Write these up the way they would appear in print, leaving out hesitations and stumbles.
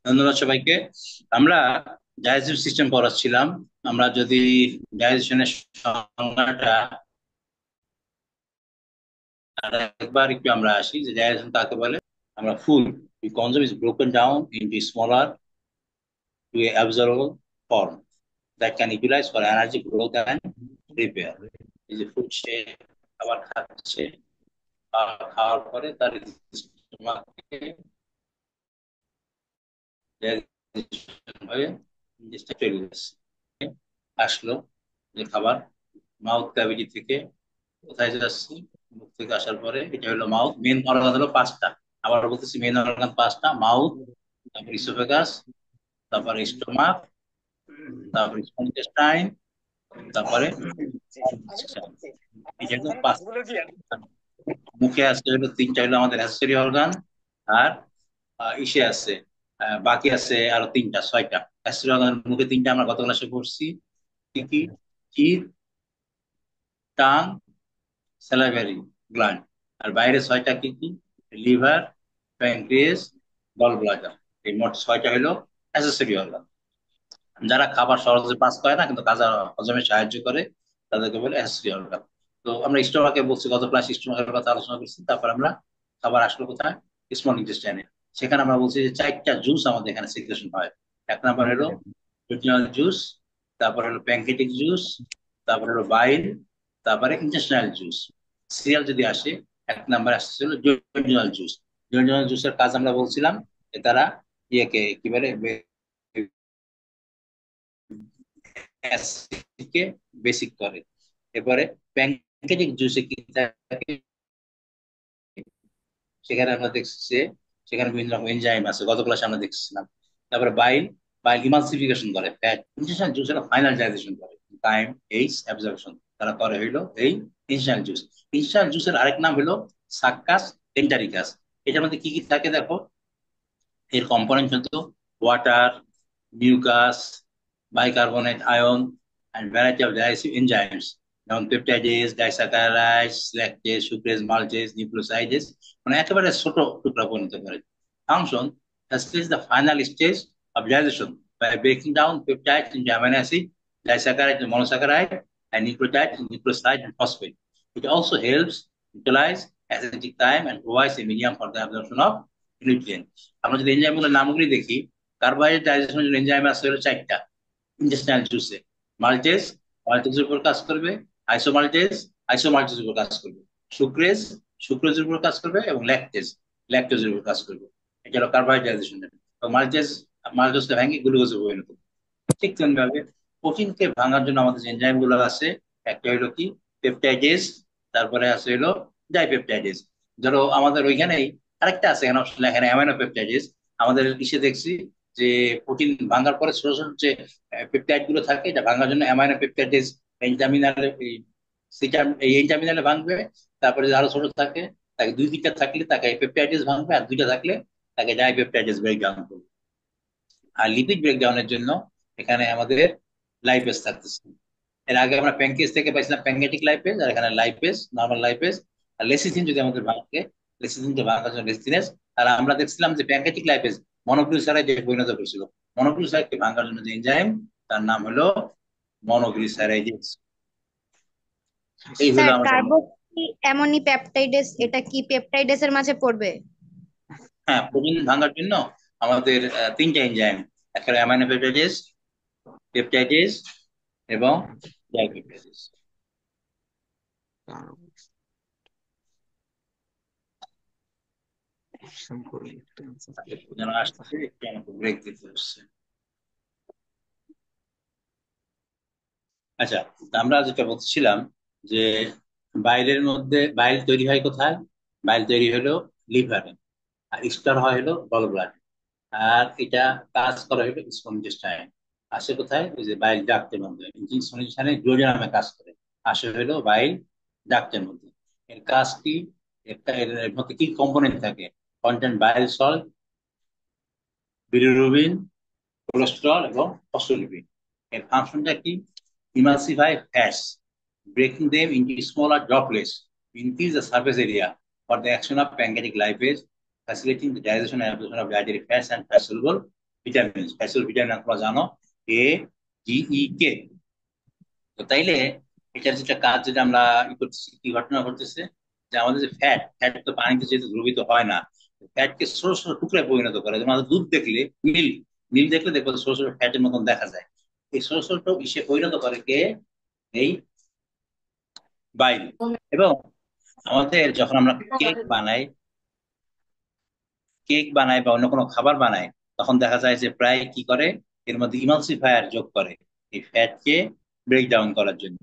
ধন্যবাদ সবাইকে। আমরা ডাইজেস্টিভ সিস্টেম পড়াচ্ছিলাম। আমরা যদি ডাইজেশনের সংজ্ঞাটা একবার একটু আমরা আসি যে ডাইজেশন কাকে বলে। আমরা food we consume is broken down into smaller to a absorbable form that can utilize for energy growth and repair. এই যে ফুড সে খাবার খাচ্ছে, খাওয়ার পরে তার স্টোমাকে হয়ে জিনিসটা চলে যাচ্ছে, আসলো যে খাবার মাউথ ক্যাভিটি থেকে কোথায় যাচ্ছে, মুখ থেকে আসার পরে এটা হলো মাউথ। মেন অর্গান হলো পাঁচটা, আবার বলতেছি মেন অর্গান পাঁচটা: মাউথ, তারপর ইসোফেগাস, তারপরে স্টোমাক, তারপরে স্মল ইন্টেস্টাইন, তারপরে এটা হলো পাঁচটা। মুখে আছে হলো তিনটা, হলো আমাদের অ্যাক্সেসরি অর্গান। আর ইসে আছে, বাকি আছে আরো তিনটা, ছয়টা অ্যাক্সেসরি অর্গান। মুখে তিনটা আমরা গত ক্লাসে পড়ছি, কি কি? চির, টাং, স্যালাইভারি গ্ল্যান্ড। আর বাইরে ছয়টা কি কি? Liver, pancreas, gall bladder. এই মোট ছয়টা হলো অ্যাক্সেসরি অর্গান, যারা খাবার সহজে পাস করে না কিন্তু কাজা হজমে সাহায্য করে, তাদেরকে বলে অ্যাক্সেসরি অর্গান। তো আমরা স্টোমাকে বলছি, গত ক্লাস স্টোমাকের কথা আলোচনা করছি। তারপর আমরা খাবার আসলো কোথায়? স্মল ইন্টেস্টাইনে। সেখানে আমরা বলছি যে চারটা জুস আমাদের এখানে সিক্রেশন হয়। এক নাম্বার হলো জুটিনাল জুস, তারপর হলো প্যানক্রিয়াটিক জুস, তারপর হলো বাইল, তারপরে ইন্টেস্টাইনাল জুস। সিরিয়াল যদি আসে, এক নাম্বার আসছে হলো জুটিনাল জুস। জুটিনাল জুসের কাজ আমরা বলছিলাম যে তারা ইয়েকে কি বলে, অ্যাসিডকে বেসিক করে। এরপরে প্যানকেটিক জুসে কি থাকে, সেখানে আমরা দেখছি যে সেখানে বিভিন্ন রকম এনজাইম আছে, গত ক্লাসে আমরা দেখছিলাম। তারপরে বাইল, বাইল ইমালসিফিকেশন করে ফ্যাট। ইনজেকশন জুস হলো ফাইনাল ডাইজেশন করে, টাইম এইচ অ্যাবজর্পশন তারা করে হইলো এই ইনস্ট্যান্ট জুস। ইনস্ট্যান্ট জুসের আরেক নাম হলো সাক্কাস ডেন্টারিকাস। এটার মধ্যে কি কি থাকে দেখো, এর কম্পোনেন্ট হতো water, mucus, bicarbonate ion, and variety of digestive enzymes যেমন peptidase, disaccharides, lactase, sucrase, maltase, nucleosidase. মানে একেবারে ছোট টুকরা পরিণত করে। Function: facilitates the final stage of digestion by breaking down peptides into amino acid, disaccharide into monosaccharide, and nucleotide into nucleoside and phosphate. It also helps utilize acidic time and provides a medium for the absorption of nutrient. আমরা যদি enzyme গুলোর নামগুলি দেখি, carbohydrate ডাইজেশনের জন্য enzyme আছে হলো চারটা intestinal জুসে: maltase, মাল্টেজের উপর কাজ করবে; আইসোমাল্টেজ, আইসোমাল্টেজের উপর কাজ করবে; সুক্রেজ, সুক্রোজের উপর কাজ করবে; এবং ল্যাকটেজ, ল্যাকটোজের উপর কাজ করবে। এটা হলো কার্বোহাইড্রেট ডাইজেশনের। তো মাল্টেজ, মাল্টোজকে ভেঙে গ্লুকোজে পরিণত করে। ঠিক তেমনি ভাবে প্রোটিনকে ভাঙার জন্য আমাদের যে এনজাইম গুলো আছে, একটা হলো কি পেপটাইডেজ, তারপরে আছে হলো ডাইপেপটাইডেজ। ধরো আমাদের ওইখানেই আরেকটা আছে, এখানে অপশন এখানে অ্যামাইনো পেপটাইডেজ। আমাদের ইসে দেখছি যে প্রোটিন ভাঙার পরে ছোট ছোট যে পেপটাইড গুলো থাকে, এটা ভাঙার জন্য অ্যামাইনো পেপটাইডেজ ইন্টারমিনালে এই ইন্টারমিনালে ভাঙবে। তারপরে যে আরো ছোট থাকে, তাকে দুই তিনটা থাকলে তাকে পেপটাইডেজ ভাঙবে, আর দুইটা থাকলে তাকে ডাইপেপটাইডেজ ব্রেকডাউন করবে। আর লিপিড ব্রেকডাউনের জন্য এখানে আমাদের লাইপেজ থাকতেছে। এর আগে আমরা প্যানকেজ থেকে পাইছিলাম প্যানকেটিক লাইপেজ, আর এখানে লাইপেজ, নর্মাল লাইপেজ। আর লেসিথিন যদি আমাদের ভাঙে, লেসিথিনকে ভাঙার জন্য লেসিথিনেস। আর আমরা দেখছিলাম যে প্যানকেটিক লাইপেজ মনোগ্লিসারাইড যে পরিণত করছিল, মনোগ্লিসারাইডকে ভাঙার জন্য যে এনজাইম, তার নাম হলো মনোগ্লিসারাইডেজ। এই হলো স্যার, আমাদের। কার্বক্সি অ্যামোনি পেপটাইডেস এটা কি পেপটাইডেসের মাঝে পড়বে? হ্যাঁ, প্রোটিন ভাঙার জন্য আমাদের তিনটা এনজাইম: একটা অ্যামাইনো পেপটাইডেজ, পেপটাইডেজ, এবং ডাইপেপটাইডেজ। যেন আসতেছে একটু আমাকে ব্রেক দিতে হচ্ছে। আচ্ছা, তা আমরা যেটা বলছিলাম যে বাইলের মধ্যে, বাইল তৈরি হয় কোথায়? বাইল তৈরি হলো লিভারে, আর স্টোর হয় হলো গল ব্লাডে। আর এটা কাজ করা হলো স্মল ইন্টেস্টাইন। আসে কোথায়? ওই যে বাইল ডাক্টের মধ্যে, স্মল ইন্টেস্টাইনে নামে কাজ করে। আসে হলো বাইল ডাক্টের মধ্যে। এর কাজ কি? এর মধ্যে কি কম্পোনেন্ট থাকে? Content bile salt, bilirubin, cholesterol এবং ফসফোলিপিড। এর ফাংশনটা কি? Emulsify fats, breaking them into smaller droplets to increase the surface area for the action of pancreatic lipase, facilitating the digestion and absorption of dietary fats and fat soluble vitamin, ফ্যাটের vitamin আপনারা জানো, ADE, তো তাইলে এটার যেটা কাজ, যেটা আমরা ই করতেছি, কি ঘটনা ঘটতেছে, যে আমাদের যে ফ্যাট, ফ্যাট তো পানিতে যেহেতু দ্রবীভূত হয় না, ফ্যাটকে ছোট ছোট টুকরায় পরিণত করে। যেমন আমাদের দুধ দেখলে, মিল মিল দেখলে দেখবো ছোট ছোট ফ্যাটের মতন দেখা যায়। এই ছোট ছোট ইসে পরিণত করে কে? এই বাইল। এবং আমাদের যখন আমরা কেক বানাই বা অন্য কোনো খাবার বানাই, তখন দেখা যায় যে প্রায় কি করে, এর মধ্যে ইমালসিফায়ার যোগ করে এই ফ্যাটকে ব্রেক ডাউন করার জন্য।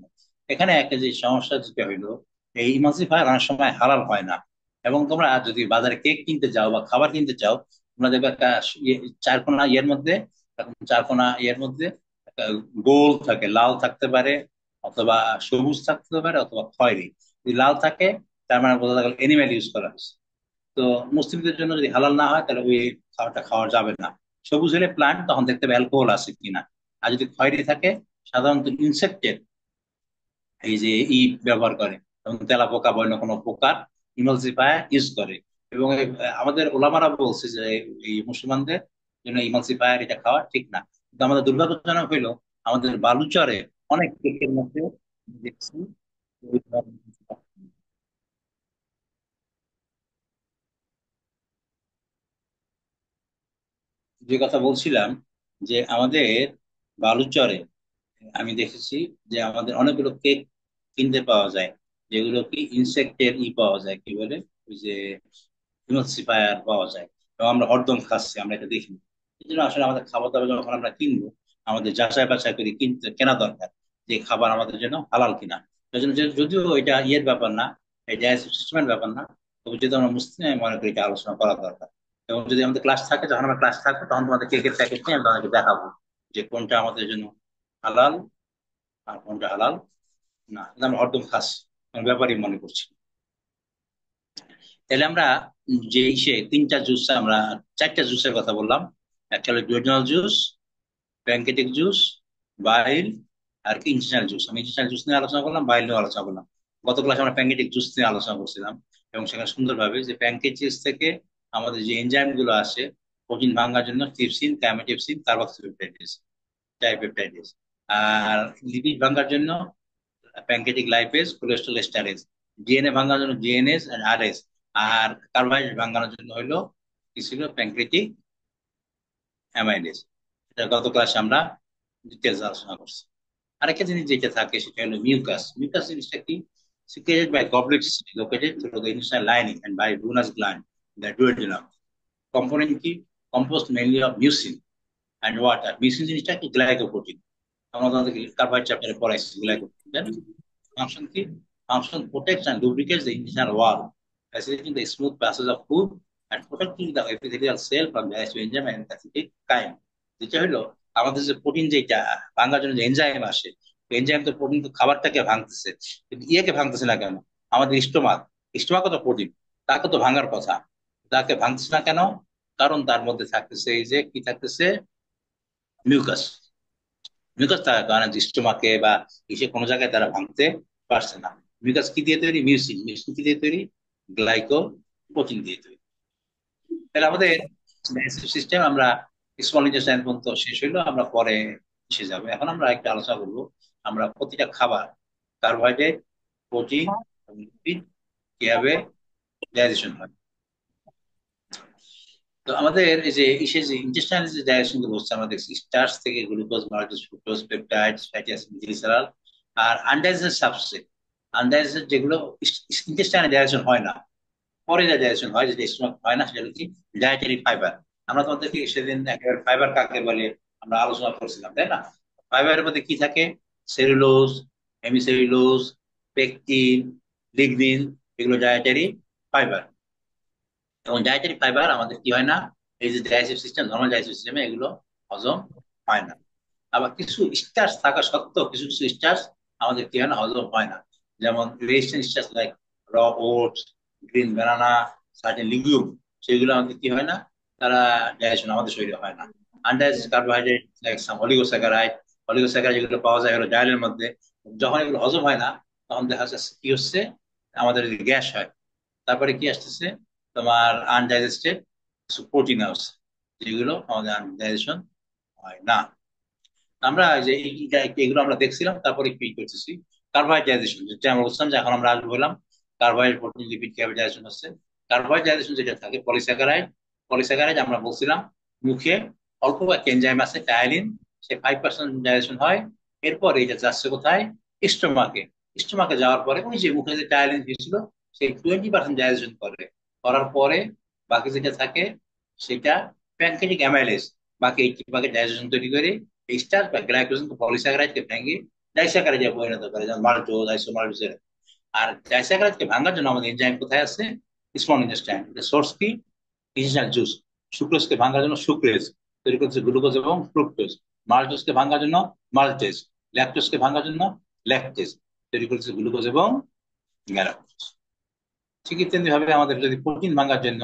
এখানে একটা যে সমস্যা যেটা হইলো, এই ইমালসিফায়ার অনেক সময় হালাল হয় না। এবং তোমরা যদি বাজারে কেক কিনতে যাও বা খাবার কিনতে চাও, তোমরা দেখবে একটা চারকোনা ইয়ের মধ্যে, চারকোনা ইয়ের মধ্যে একটা গোল থাকে, লাল থাকতে পারে, অথবা সবুজ থাকতে পারে, অথবা খয়েরি। যদি লাল থাকে, তার মানে বোঝা গেল এনিম্যাল ইউজ করা হয়েছে। তো মুসলিমদের জন্য যদি হালাল না হয়, তাহলে ওই খাবারটা খাওয়া যাবে না। সবুজ হলে প্লান্ট, তখন দেখতে হবে অ্যালকোহল আছে কিনা। আর যদি খয়েরি থাকে, সাধারণত ইনসেক্টের এই যে ব্যবহার করে, এবং তেলা পোকা বা অন্য কোনো পোকার ইমালসিফায়ার ইউজ করে। এবং আমাদের ওলামারা বলছে যে এই মুসলমানদের জন্য ইমালসিফায়ার এটা খাওয়া ঠিক না। কিন্তু আমাদের দুর্ভাগ্যজনক হইলো, আমাদের বালুচরে অনেক কেকের মধ্যে দেখছি ওই ধরনের। যে কথা বলছিলাম, যে আমাদের বালুচরে আমি দেখেছি যে আমাদের অনেকগুলো কেক কিনতে পাওয়া যায়, যেগুলো কি ইনসেক্টের পাওয়া যায়, কি বলে, ওই যে ইমালসিফায়ার পাওয়া যায়। এবং আমরা হরদম খাচ্ছি, আমরা এটা দেখিনি। এই জন্য আসলে আমাদের খাবার দাবার যখন আমরা কিনবো, আমাদের যাচাই বাছাই করে কেনা দরকার, যে খাবার আমাদের জন্য হালাল কিনা। এই জন্য যদিও এটা ইয়ের ব্যাপার না, এটা সিস্টেমের ব্যাপার না, তবে যদি আমরা মুসলিম, আমি মনে করি এটা আলোচনা করা দরকার। এবং যদি আমাদের ক্লাস থাকে, যখন আমরা ক্লাস থাকবো, তখন তোমাদের কেকের প্যাকেট নিয়ে আমি তোমাদেরকে দেখাবো যে কোনটা আমাদের জন্য হালাল আর কোনটা হালাল না। কিন্তু আমরা হরদম খাচ্ছি, কোনো ব্যাপারই মনে করছি না। তাহলে আমরা যে ইসে তিনটা জুস, আমরা চারটা জুসের কথা বললাম। একটা হলো ডিওরিজিনাল জুস, প্যানকেটিক জুস, বাইল, আর কি ইনস্ট্যান্ট জুস। আমি ইনস্ট্যান্ট জুস নিয়ে আলোচনা করলাম, বাইল নিয়ে আলোচনা করলাম। গত ক্লাসে আমরা প্যানকেটিক জুস নিয়ে আলোচনা করছিলাম, এবং সেখানে সুন্দরভাবে যে প্যানকেটিক্স থেকে আমাদের যে এনজাইম গুলো আসে প্রোটিন ভাঙার জন্য, ট্রিপসিন, ক্যামেটিপসিন, কার্বক্সিপেপটাইডেজ, ডাইপেপটাইডেজ। আর লিপিড ভাঙার জন্য pancreatic lipase, cholesterol esterase. DNA ভাঙার জন্য ডিএনএস আর আরএস। আর কার্বোহাইড্রেট ভাঙানোর জন্য হলো কি ছিল, প্যানক্রিয়েটিক অ্যামাইলেজ। এটা গত ক্লাসে আমরা ডিটেলস আলোচনা করছি। আরেকটা জিনিস যেটা থাকে, সেটা হলো মিউকাস। মিউকাস জিনিসটা কি? Secreted by goblet cells located through the intestinal lining and by Brunner's gland, the duodenum. Component কি? Composed mainly of mucin and water. Mucin জিনিসটা কি? গ্লাইকোপ্রোটিন। আমরা তোমাদের কার্বোহাইড্রেট চ্যাপ্টারে পড়াইছি গ্লাইকোপ্রোটিন। Function কি? Function protects and lubricates the intestinal wall, facilitating the smooth passage of food and protecting the epithelial cell from the enzyme and acidic chyme. যেটা হলো আমাদের যে প্রোটিন, যেটা ভাঙার জন্য যে এনজাইম আসে, এনজাইম তো প্রোটিন তো খাবারটাকে ভাঙতেছে, কিন্তু ইয়েকে ভাঙতেছে না কেন? আমাদের স্টোমাকও তো প্রোটিন, তাকে তো ভাঙার কথা, তাকে ভাঙতেছে না কেন? কারণ তার মধ্যে থাকতেছে এই যে কি থাকতেছে, মিউকাস। মিউকাস থাকার কারণে স্টোমাকে বা ইসে কোনো জায়গায় তারা ভাঙতে পারছে না। মিউকাস কি দিয়ে তৈরি? মিউসিন। মিউসিন কি দিয়ে তৈরি? গ্লাইকো প্রোটিন দিয়ে তৈরি। তাহলে আমাদের সিস্টেম, আমরা স্মল ইন্টেস্টাইন পর্যন্ত শেষ হইলো, আমরা পরে এসে যাবো। এখন আমরা একটা আলোচনা করবো, আমরা প্রতিটা খাবার, কার্বোহাইড্রেট, প্রোটিন, লিপিড, কিভাবে ডাইজেশন হয়। তো আমাদের এই যে যে ইন্টেস্টাইনাল যে ডাইজেশন গুলো হচ্ছে, আমরা দেখছি স্টার্চ থেকে glucose, maltose, fructose, peptides, fatty acid, glycerol. আর আনডাইজেস্টেড সাবস্ট্রেট, আনডাইজেস্টেড যেগুলো ইন্টেস্টাইনাল ডাইজেশন হয় না, পরে যা ডাইজেশন হয়, যেটা স্টমাক হয় না, সেটা হচ্ছে কি? Dietary fibre. আমরা তোমাদেরকে সেদিন একেবারে ফাইবার কাকে বলে আমরা আলোচনা করছিলাম, তাই না? ফাইবারের মধ্যে কি থাকে? সেলুলোজ, হেমিসেলুলোজ, পেকটিন, লিগনিন, এগুলো ডায়েটারি ফাইবার। এবং ডায়েটারি ফাইবার আমাদের কি হয় না, এই যে ডাইজেস্টিভ সিস্টেম, নর্মাল ডাইজেস্টিভ সিস্টেমে এগুলো হজম হয় না। আবার কিছু স্টার্চ থাকা সত্ত্বেও কিছু কিছু স্টার্চ আমাদের কি হয় না, হজম হয় না। যেমন রেজিস্ট্যান্ট স্টার্চ লাইক র ওটস, গ্রিন ব্যানানা, সার্টেন লিগুম, সেগুলো আমাদের কি হয় না, তারা ডাইজেশন আমাদের শরীরে হয় না। Undigested carbohydrate like some oligosaccharide, oligosaccharide যেগুলো পাওয়া যায় হলো ডায়ালের মধ্যে, যখন এগুলো হজম হয় না, তখন দেখা যাচ্ছে কি হচ্ছে, আমাদের গ্যাস হয়। তারপরে কি আসতেছে, তোমার আনডাইজেস্টেড কিছু প্রোটিন আছে, যেগুলো আমাদের ডাইজেশন হয় না। আমরা যে এগুলো আমরা দেখছিলাম, তারপরে কি করতেছি, কার্বোহাইড্রেশন, যেটা আমরা বলছিলাম যে এখন আমরা আসবো বললাম কার্বোহাইড্রেট, প্রোটিন, লিপিড, ক্যার্বোহাইড্রেশন হচ্ছে কার্বোহাইড্রেশন। যেটা থাকে পলিস্যাকারাইড, পলিস্যাকারাইড আমরা বলছিলাম মুখে অল্প একটা এনজাইম আছে টায়ালিন, সে 5% ডাইজেশন হয়। এরপরে এটা যাচ্ছে কোথায়, স্টোমাকে। স্টোমাকে যাওয়ার পরে ওই যে মুখে যে টায়ালিন হয়েছিল সেই 20% ডাইজেশন করে, করার পরে বাকি যেটা থাকে সেটা প্যানক্রিয়াটিক অ্যামাইলেজ বাকি 80% ডাইজেশন তৈরি করে স্টার্চ বা গ্লাইকোজেন পলিস্যাকারাইডকে ভেঙে ডাইস্যাকারাইডে পরিণত করে, যেমন মাল্টোজ, আইসোমাল্টোজ। আর ডাইস্যাকারাইডকে ভাঙার জন্য আমাদের এনজাইম কোথায় আছে, স্মল ইন্টেস্টাইন। সোর্স কি, ডিসিশনাল জুস। সুক্রোজকে ভাঙার জন্য সুক্রেজ তৈরি করছে গ্লুকোজ এবং ফ্রুক্টোজ। মাল্টোজকে ভাঙার জন্য মাল্টেজ। ল্যাকটোজকে ভাঙার জন্য ল্যাকটেজ তৈরি করছে গ্লুকোজ এবং গ্যালাক্টোজ। ঠিক তেমনি ভাবে আমাদের যদি প্রোটিন ভাঙার জন্য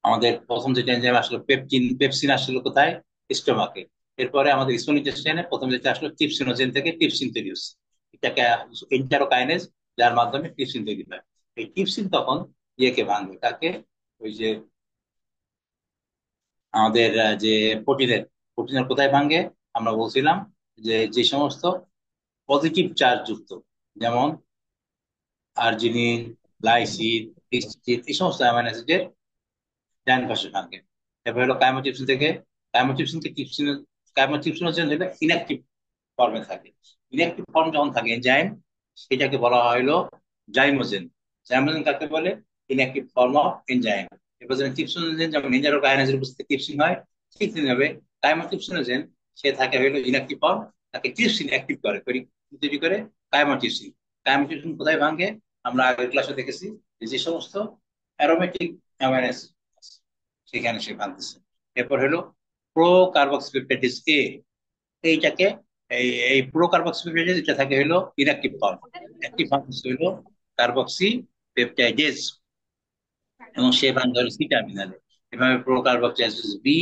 আমাদের প্রথম যেটা এনজাইম আসলো পেপচিন, পেপসিন আসলো কোথায়, স্টোমাকে। এরপরে আমাদের স্মল ইন্টেস্টাইনে প্রথম যেটা আসলো টিপসিনোজেন থেকে টিপসিন তৈরি হচ্ছে, এটাকে এন্টারোকাইনেজ, যার মাধ্যমে টিপসিন তৈরি হয়। এই টিপসিন তখন ইয়েকে ভাঙবে, তাকে ওই যে আমাদের যে প্রোটিনের, প্রোটিনের কোথায় ভাঙে, আমরা বলছিলাম যে যে সমস্ত পজিটিভ চার্জ যুক্ত, যেমন আর্জিনিন, লাইসিন, হিস্টিডিন, এই সমস্ত অ্যামাইনো অ্যাসিডের ডান পাশে ভাঙে। এবার হলো কাইমোটিপসিন থেকে, কাইমোটিপসিন থেকে টিপসিন, কাইমোটিপসিন হচ্ছে ইনঅ্যাক্টিভ ফর্মে থাকে। ইনঅ্যাক্টিভ ফর্ম যখন থাকে এনজাইম, সেটাকে বলা হয় হলো জাইমোজেন। জাইমোজেন কাকে বলে, ইনঅ্যাক্টিভ ফর্ম অফ এনজাইম। এবার যেমন টিপসিনোজেন যেমন এনজাইম কাইনেজের উপস্থিতি টিপসিন হয়, ঠিক তেমনি কাইমোটিপসিনোজেন সে থাকে হলো ইনঅ্যাক্টিভ ফর্ম, তাকে টিপসিন অ্যাক্টিভ করে তৈরি করে কাইমোটিপসিন। কাইমোটিপসিন কোথায় ভাঙে, আমরা আগের ক্লাসে দেখেছি যে যে সমস্ত অ্যারোমেটিক অ্যামাইনো অ্যাসিড সেখানে সে ভাঙতেছে। এরপর হলো প্রো কার্বক্সিপেপটাইডিস এ, এইটাকে এই এই প্রো কার্বক্সিপেপটাইডেজ এটা থাকে হলো ইনঅ্যাক্টিভ ফর্ম, অ্যাক্টিভ ফর্ম হলো কার্বক্সি পেপটাইডেজ, এবং সে ভাঙবে হলো সি টার্মিনালে। এভাবে প্রো কার্বক্সিপেপটাইডেজ বি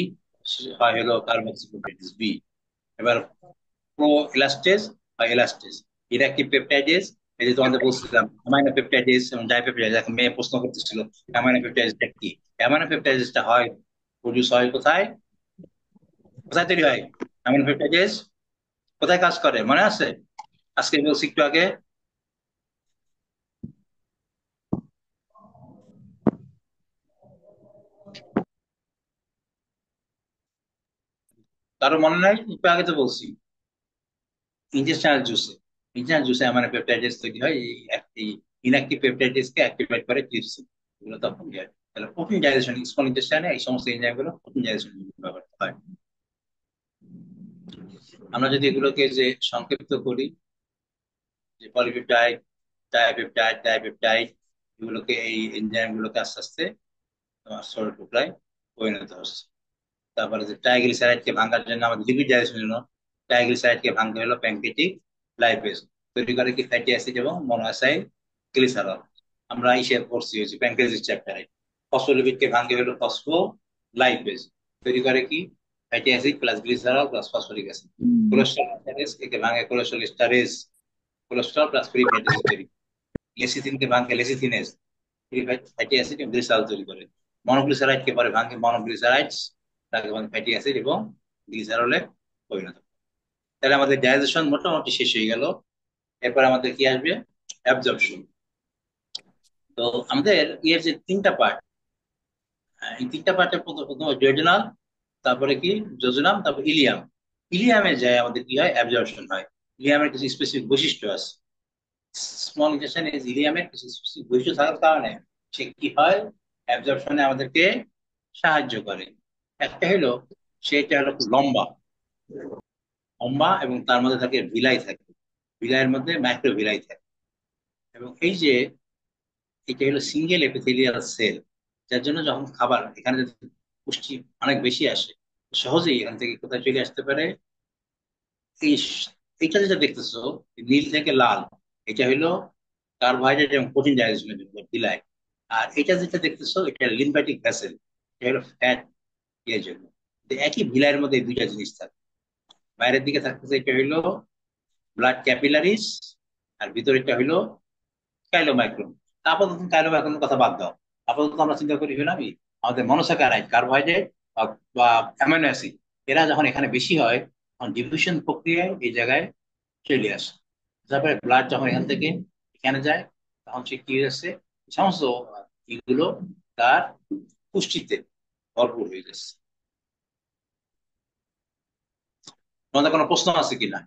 হয় হলো কার্বক্সিপেপটাইডেজ বি। এবার প্রো এলাস্টেজ বা এলাস্টেজ, ইনঅ্যাক্টিভ পেপটাইডেজ, এই যে তোমাদের বলছিলাম অ্যামাইনো পেপটাইডেজ এবং ডাইপেপটাইডেজ, এখন মেয়ে প্রশ্ন করতেছিল অ্যামাইনো পেপটাইডেজটা কি। অ্যামাইনো পেপটাইডেজটা হয় প্রডিউস হয় কোথায়, কোথায় তৈরি হয় অ্যামাইনো পেপটাইডেজ, কোথায় কাজ করে মনে আছে, আজকে বলছি একটু আগে, কারো মনে নাই, একটু আগে তো বলছি ইন্টেস্টাইনাল জুসে। ইন্টেস্টাইনাল জুসে অ্যামাইনো পেপটাইডেজ তৈরি হয়, এই ইনঅ্যাক্টিভ পেপটাইডেজ কে অ্যাক্টিভেট করে ট্রিপসিন, এগুলো তখন হয়। তাহলে প্রোটিন ডাইজেশন, স্মল ইন্টেস্টাইনে এই সমস্ত এনজাইম গুলো প্রোটিন ডাইজেশন ব্যবহার হয়। আমরা যদি এগুলোকে যে সংক্ষিপ্ত করি, যে পলিপেপটাইড, ডাইপেপটাইড, ডাইপেপটাইড, এগুলোকে এই এনজাইম গুলোকে আস্তে আস্তে তোমার ছোট টুকরায় পরিণত হচ্ছে। তারপরে যে ট্রাইগ্লিসারাইড কে ভাঙার জন্য আমাদের লিপিড ডাইজেশনের জন্য ট্রাইগ্লিসারাইড কে ভাঙতে হলো প্যানক্রিয়াটিক লাইপেজ, তৈরি করে কি ফ্যাটি অ্যাসিড এবং মনোঅ্যাসাইল গ্লিসারল। আমরা ইসে পড়ছি হচ্ছে প্যানক্রিয়াস চ্যাপ্টারে। ফসফোলিপিড কে ভাঙতে হলো ফসফো লাইপেজ, তৈরি করে কি fatty acid plus glycerol plus phosphoric acid. Cholesterol esterase কে ভাঙে cholesterol esterase, cholesterol plus free fatty acid তৈরি। লেসিথিন কে ভাঙে লেসিথিনেজ, ফ্রি ফ্যাটি অ্যাসিড এবং গ্লিসারল তৈরি করে। মনোগ্লিসারাইড কে পরে ভাঙে মনোগ্লিসারাইডস, তাকে ভাঙে ফ্যাটি অ্যাসিড এবং গ্লিসারলে পরিণত করে। তাহলে আমাদের ডাইজেশন মোটামুটি শেষ হয়ে গেল। এরপর আমাদের কি আসবে, অ্যাবজর্পশন। তো আমাদের ইয়ের যে তিনটা পার্ট, এই তিনটা পার্টের প্রথম জয়জনাল, তারপরে কি জজনাম, তারপর ইলিয়াম। ইলিয়ামে যায় আমাদের কি হয়, অ্যাবজর্পশন হয়। ইলিয়ামের কিছু স্পেসিফিক বৈশিষ্ট্য আছে, স্মল ইনটেস্টাইন ইলিয়ামের কিছু স্পেসিফিক বৈশিষ্ট্য থাকার কারণে সে কি হয়, অ্যাবজর্পশনে আমাদেরকে সাহায্য করে। একটা হলো সেটা হলো খুব লম্বা, লম্বা এবং তার মধ্যে থাকে ভিলাই থাকে, ভিলাইয়ের মধ্যে মাইক্রো ভিলাই থাকে। এবং এই যে এটা হলো সিঙ্গেল এপিথেলিয়াল সেল, যার জন্য যখন খাবার এখানে যদি পুষ্টি অনেক বেশি আসে, সহজেই এখান থেকে কোথায় চলে আসতে পারে, এই এইটা যেটা দেখতেছো নীল থেকে লাল, এটা হলো কার্বোহাইড্রেট এবং প্রোটিন ডাইজেশনের জন্য বিলাই। আর এটা যেটা দেখতেছো এটা লিম্ফ্যাটিক ভেসেল, এটা হলো ফ্যাট এর জন্য। তো একই ভিলাইয়ের মধ্যে এই দুইটা জিনিস থাকে। বাইরের দিকে থাকতেছে এটা হইলো ব্লাড ক্যাপিলারিস, আর ভিতরেরটা হইলো কাইলোমাইক্রন। আপাতত কাইলোমাইক্রনের কথা বাদ দাও, আপাতত আমরা চিন্তা করি হলাম আমাদের মনোস্যাকারাইড কার্বোহাইড্রেট বা অ্যামাইনো অ্যাসিড, এরা যখন এখানে বেশি হয় তখন ডিফিউশন প্রক্রিয়ায় এই জায়গায় চলে আসে। তারপরে ব্লাড যখন এখান থেকে এখানে যায় তখন সে কি হয়েছে, সমস্ত এগুলো তার পুষ্টিতে ভরপুর হয়ে গেছে। তোমাদের কোনো প্রশ্ন আছে কিনা?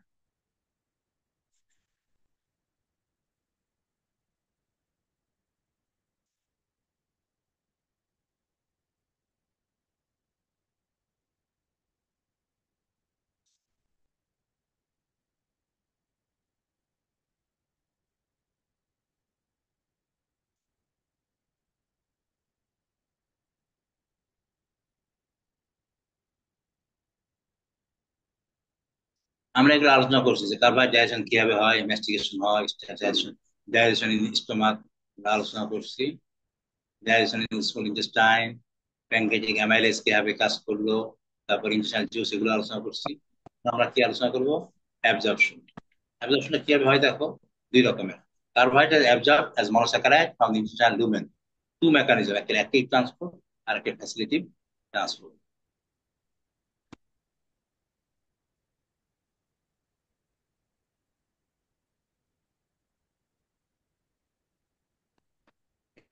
আমরা এগুলো আলোচনা করছি যে কার্বোহাইড্রেট ডাইজেশন কিভাবে হয়, ম্যাস্টিকেশন হয়, ডাইজেশন, ডাইজেশন ইন স্টোমাক আলোচনা করছি, digestion in small intestine, pancreatic amylase কিভাবে কাজ করলো, তারপর ইন্টেস্টাইনাল জুস, এগুলো আলোচনা করছি। আমরা কি আলোচনা করবো? অ্যাবজর্পশন। অ্যাবজর্পশনটা কিভাবে হয় দেখো, দুই রকমের। Carbohydrate absorb as monosaccharide from the intestinal lumen, two mechanism, একটা অ্যাক্টিভ ট্রান্সপোর্ট আর একটা ফ্যাসিলিটিভ ট্রান্সপোর্ট।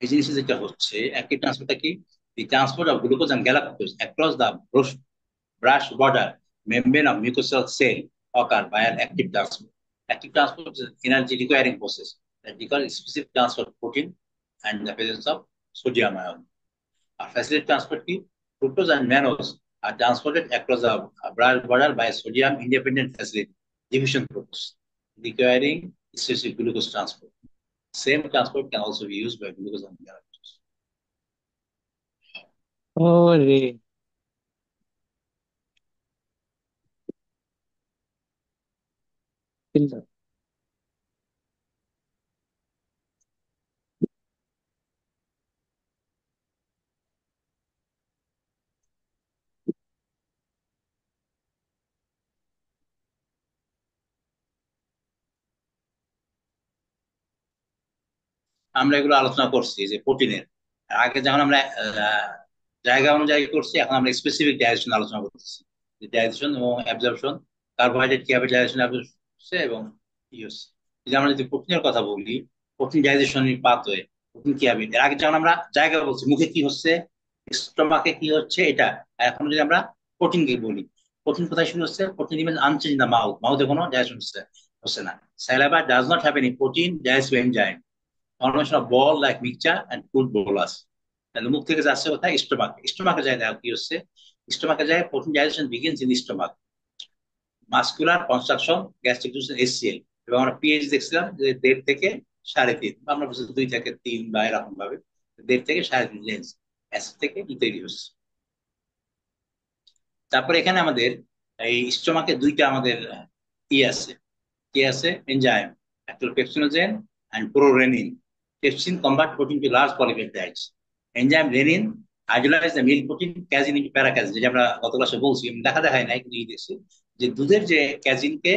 এই জিনিসটা যেটা হচ্ছে অ্যাক্টিভ ট্রান্সপোর্টটা কি, the transport of glucose and galactose across the brush border membrane of mucosal cell occur by an active transport. Active transport is an energy requiring process that requires specific transfer of protein and the presence of sodium ion. A facilitated transport key, fructose and mannose are transported across the brush border by a sodium independent facility diffusion process requiring specific glucose transport. Same transport can also be used by glucose and galactose. ওরে, চিন্তা। আমরা এগুলো আলোচনা করছি যে প্রোটিনের, আগে যখন আমরা জায়গা অনুযায়ী করছি, এখন আমরা স্পেসিফিক ডাইজেশন আলোচনা করতেছি, যে ডাইজেশন এবং অ্যাবজর্পশন, কার্বোহাইড্রেট কিভাবে ডাইজেশন হচ্ছে এবং কি হচ্ছে। এই যে আমরা যদি প্রোটিনের কথা বলি, প্রোটিন ডাইজেশন পাথওয়ে, প্রোটিন কিভাবে, এর আগে যখন আমরা জায়গা বলছি মুখে কি হচ্ছে, স্টোমাকে কি হচ্ছে এটা, আর এখন যদি আমরা প্রোটিনকে বলি, প্রোটিন কোথায় শুরু হচ্ছে, protein remains unchanged in the mouth, মাউথে কোনো ডাইজেশন হচ্ছে হচ্ছে না। Saliva does not have any protein digestive enzyme, formation of ball like mixture and food bolus। তাহলে মুখ থেকে যাচ্ছে কোথায়, স্টোমাক, স্টোমাকে যায় দেখো কি হচ্ছে, স্টোমাকে যায় protein digestion begins in stomach, muscular construction gastric juice SCL, এবং আমরা পিএইচ দেখছিলাম যে 1.5 থেকে 3.5, আমরা বুঝি 2 থেকে 3 বা এরকম ভাবে 1.5 থেকে 3.5 রেঞ্জ অ্যাসিড থেকে ই তৈরি হচ্ছে। তারপরে এখানে আমাদের এই স্টোমাকে দুইটা আমাদের ই আছে, কি আছে, এনজাইম, একটা pepsinogen and prorennin. Pepsin convert protein to large polypeptides, enzyme rennin hydrolyse the milk protein casein into paracasein, যেটা আমরা গত ক্লাসে বলছি, আমি দেখা দেখাই নাই কিন্তু ই দেখছি যে দুধের যে ক্যাজিনকে,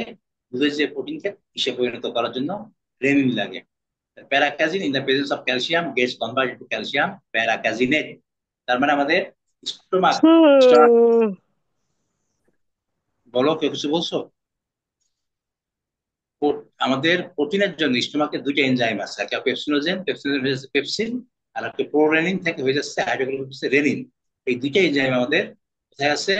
দুধের যে প্রোটিনকে হিসেবে পরিণত করার জন্য রেনিন লাগে। Paracasein in the presence of calcium gets converted to calcium paracaseinate. তার মানে আমাদের স্টোমাক, বলো কেউ কিছু বলছো? আমাদের প্রোটিনের জন্য স্টোমাকে দুইটা এনজাইম আছে, একটা পেপসিনোজেন, পেপসিনোজেন হয়ে যাচ্ছে পেপসিন, আর একটা প্রোরেনিন থেকে হয়ে যাচ্ছে হাইড্রোক্লোরিক হচ্ছে রেনিন। এই দুইটা এনজাইম আমাদের কোথায় আছে,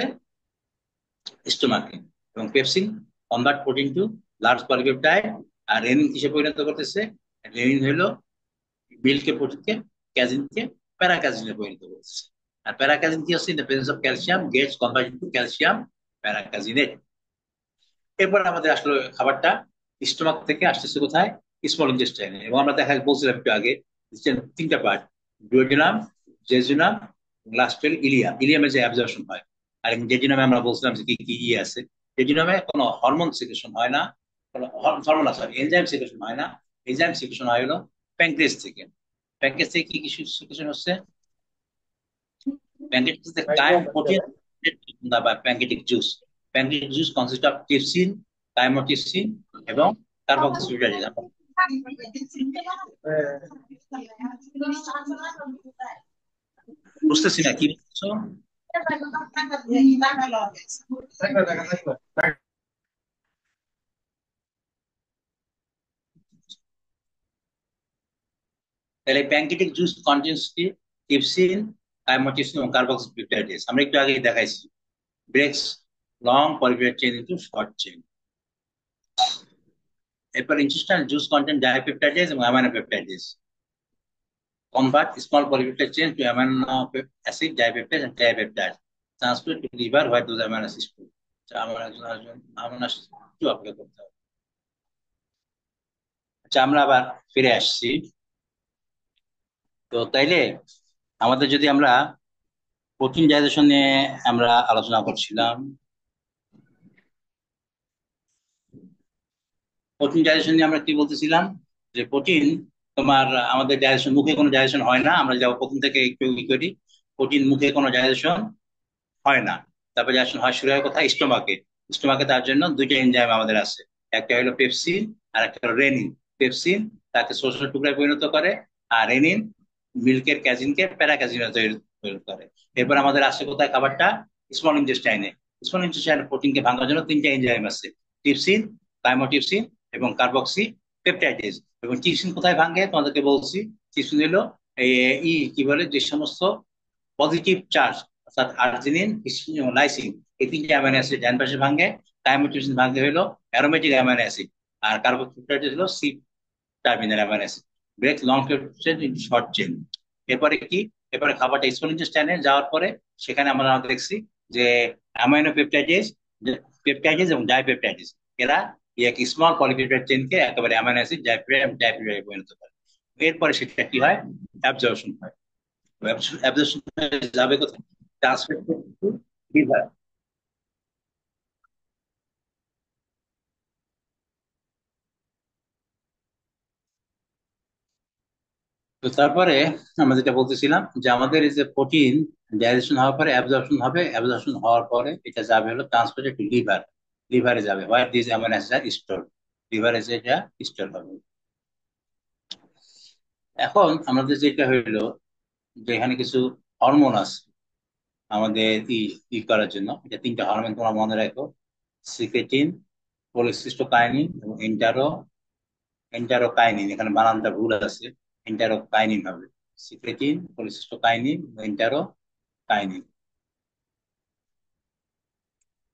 স্টোমাকে। এবং pepsin convert protein to large polypeptide, আর রেনিন কিসে পরিণত করতেছে, রেনিন হলো মিল্কে প্রোটিনকে, ক্যাজিনকে প্যারাক্যাজিনে পরিণত করতেছে। আর প্যারাক্যাজিন কি হচ্ছে, in the presence of calcium gets converted to calcium paracaseinate. এরপর আমাদের আসলে খাবারটা স্টোমাক থেকে আসতেছে কোথায়, স্মল ইন্টেস্টাইনে। এবং আমরা দেখা বলছিলাম একটু আগে, তিনটা part, duodenum, jejunum, last ileum. ইলিয়ামে যে অ্যাবজর্পশন হয়, আর জেজুনামে আমরা বলছিলাম যে কি কি ই আছে। জেজুনামে কোনো হরমোন সিক্রেশন হয় না, কোনো হরমোন আছে, এনজাইম সিক্রেশন হয় না। এনজাইম সিক্রেশন হয় হলো প্যানক্রিয়াস থেকে। প্যানক্রিয়াস থেকে কি কি সিক্রেশন হচ্ছে, প্যানক্রিয়াস থেকে কাইম প্রোটিন বা pancreatic juice. Pancreatic juice consist of trypsin, chymotrypsin এবং কার্বক্সিলিক। বুঝতেছি না কি বলছো। তাহলে প্যানকেটিক জুস কন্টেন্টস কি? টিপসিন, কাইমোটিপসিন এবং কার্বক্সিপেপটাইডেস আমরা একটু আগে দেখাইছি। Breaks long polypeptide chain into short chain. এরপর ইন্টেস্টাইনাল জুস কন্টেন্ট ডাইপেপটাইডেস এবং amino peptidase convert small polypeptide chain to amino acid dipeptide and tripeptide transfer to liver where those amino acids to আমরা একজন amino acid to apply করতে হবে। আচ্ছা, আমরা আবার ফিরে আসছি। তো তাইলে আমাদের যদি আমরা প্রোটিন ডাইজেশন নিয়ে আমরা আলোচনা করছিলাম। প্রোটিন ডাইজেশন নিয়ে আমরা কি বলতেছিলাম, যে প্রোটিন তোমার আমাদের ডাইজেশন মুখে কোনো ডাইজেশন হয় না, আমরা যাও প্রথম থেকে একটু ই করি। প্রোটিন মুখে কোনো ডাইজেশন হয় না। তারপরে ডাইজেশন হয় শুরু হয় কোথায়? স্টোমাকে। স্টোমাকে তার জন্য দুইটা এনজাইম আমাদের আছে, একটা হলো পেপসিন আর একটা হলো রেনিন। পেপসিন তাকে ছোট ছোট টুকরায় পরিণত করে, আর রেনিন মিল্কের ক্যাজিনকে প্যারা ক্যাজিনে পরিণত করে। এরপর আমাদের আসে কোথায় খাবারটা? স্মল ইন্টেস্টাইনে। স্মল ইন্টেস্টাইনে প্রোটিনকে ভাঙার জন্য তিনটা এনজাইম আছে, টিপসিন, কাইমোটিপসিন এবং কার্বক্সি পেপটাইডেজ। এবং টিপসিন কোথায় ভাঙে তোমাদেরকে বলছি। টিপসিন হলো এই কি বলে, যে সমস্ত পজিটিভ চার্জ অর্থাৎ আর্জিনিন, হিস্টিডিন এবং লাইসিন, এই তিনটে অ্যামাইনো অ্যাসিড ডান পাশে ভাঙে। কাইমোটিপসিন ভাঙে হলো অ্যারোমেটিক অ্যামাইনো অ্যাসিড, আর কার্বক্সিপেপটাইড হলো C terminal amino acid. Break long chain into short chain. এরপরে কি? এরপরে খাবারটা স্মল ইন্টেস্টাইনে যাওয়ার পরে সেখানে আমরা দেখছি যে অ্যামাইনো পেপটাইডেজ, পেপটাইডেজ এবং ডাইপেপটাইডেজ, এরা এক স্মল পলিপেপটাইড চেইনকে একেবারে অ্যামাইনো অ্যাসিড ডাইপেপটাইডে পরিণত করে। এরপরে সেটা কি হয়? অ্যাবজর্পশন হয়। অ্যাবজর্পশন যাবে কোথায়? Transfer to liver. তো তারপরে আমরা যেটা বলতেছিলাম, যে আমাদের এই যে প্রোটিন ডাইজেশন হওয়ার পরে অ্যাবজর্পশন হবে, অ্যাবজর্পশন হওয়ার পরে এটা যাবে হলো ট্রান্সফার টু লিভার। লিভারে যাবে, where this amino acid are store. লিভারে যেটা স্টোর হবে। এখন আমাদের যেটা হইলো, যে এখানে কিছু হরমোন আছে আমাদের ই ই করার জন্য। এটা তিনটা হরমোন তোমরা মনে রাখো, সিক্রেটিন, কোলেসিস্টোকাইনিন এবং এন্টারোকাইনিন। এখানে বানানটা ভুল আছে, এন্টারোকাইনিন হবে। Secretin, cholecystokinin, enterokinase.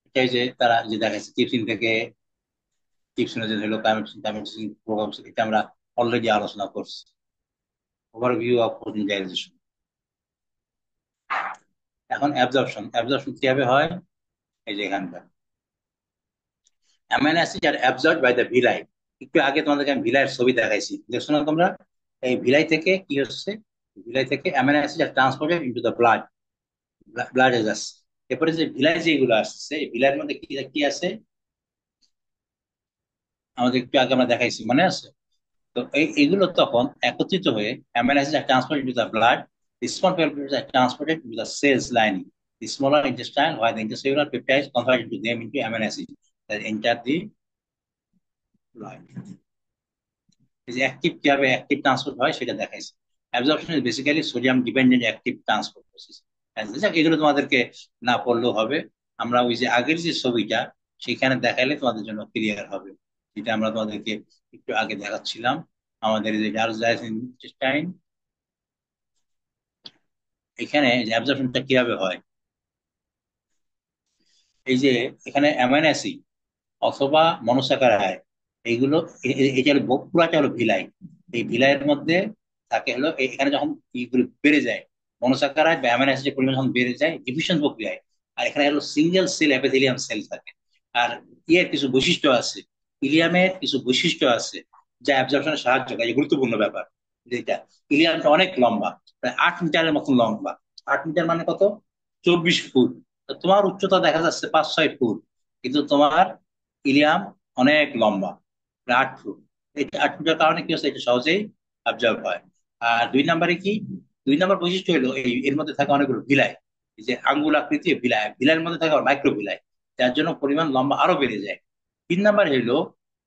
এটাই যে তারা যে দেখাচ্ছে টিপসিন থেকে, টিপসিনের যে হলো কাইমেটিন কাইমেটিন প্রভাব, এটা আমরা অলরেডি আলোচনা করছি। Overview of protein digestion. এখন অ্যাবজর্পশন। অ্যাবজর্পশন কিভাবে হয়? এই যে এখানটা amino acid are absorbed by the villi. একটু আগে তোমাদেরকে আমি ভিলাইয়ের ছবি দেখাইছি, দেখছো না তোমরা? এই ভিলাই থেকে কি হচ্ছে? ভিলাই থেকে amino acid R transported into the blood, ব্লাডে যাচ্ছে। এরপরে যে ভিলাই যেগুলো আসছে, এই ভিলাইয়ের মধ্যে কি কি আছে আমাদের একটু আগে আমরা দেখাইছি, মনে আছে? তো এইগুলো তখন একত্রিত হয়ে amino acid R transported into the blood, small peptides are transported into the cells lining, the smaller intestine, while the intercellular peptides convert into them into amino acids that enter the blood. এই যে active কিভাবে active transport হয় সেটা দেখাইছে। Absorption is basically sodium dependent active transport process. এগুলো তোমাদেরকে না পড়লেও হবে, আমরা ওই যে আগের যে ছবিটা সেখানে দেখাইলে তোমাদের জন্য ক্লিয়ার হবে, যেটা আমরা তোমাদেরকে একটু আগে দেখাচ্ছিলাম। আমাদের যে ইন্টেস্টাইন, এখানে যে অ্যাবজর্পশনটা কিভাবে হয়, এই যে এখানে অ্যামাইনো অ্যাসিড অথবা মনোস্যাকারাইড, এইগুলো এটা হলো পুরাটা হলো ভিলাই। এই ভিলাইয়ের মধ্যে থাকে হলো এখানে যখন ইগুলো বেড়ে যায়, মনোস্যাকারাইড বা অ্যামাইনো অ্যাসিডের পরিমাণ যখন বেড়ে যায় ডিফিউশন প্রক্রিয়ায়, আর এখানে হলো সিঙ্গেল সেল এপিথেলিয়াম সেল থাকে। আর ইয়ের কিছু বৈশিষ্ট্য আছে, ইলিয়ামের কিছু বৈশিষ্ট্য আছে যা অ্যাবজর্পশনে সাহায্য করে, গুরুত্বপূর্ণ ব্যাপার যেটা। ইলিয়ামটা অনেক লম্বা, প্রায় 8 মিটারের মতন লম্বা। 8 মিটার মানে কত? 24 ফুট। তোমার উচ্চতা দেখা যাচ্ছে 5-6 ফুট, কিন্তু তোমার ইলিয়াম অনেক লম্বা, প্রায় 8 ফুট। এই 8 ফুটের কারণে কি হচ্ছে, এটা সহজেই অবজার্ভ হয়। আর দুই নম্বরে কি? দুই নম্বর বৈশিষ্ট্য হলো এই এর মধ্যে থাকা অনেকগুলো ভিলাই, এই যে আঙ্গুল আকৃতি ভিলাই, ভিলাইয়ের মধ্যে থাকা মাইক্রো ভিলাই, যার জন্য পরিমাণ লম্বা আরো বেড়ে যায়। 3 নম্বর হলো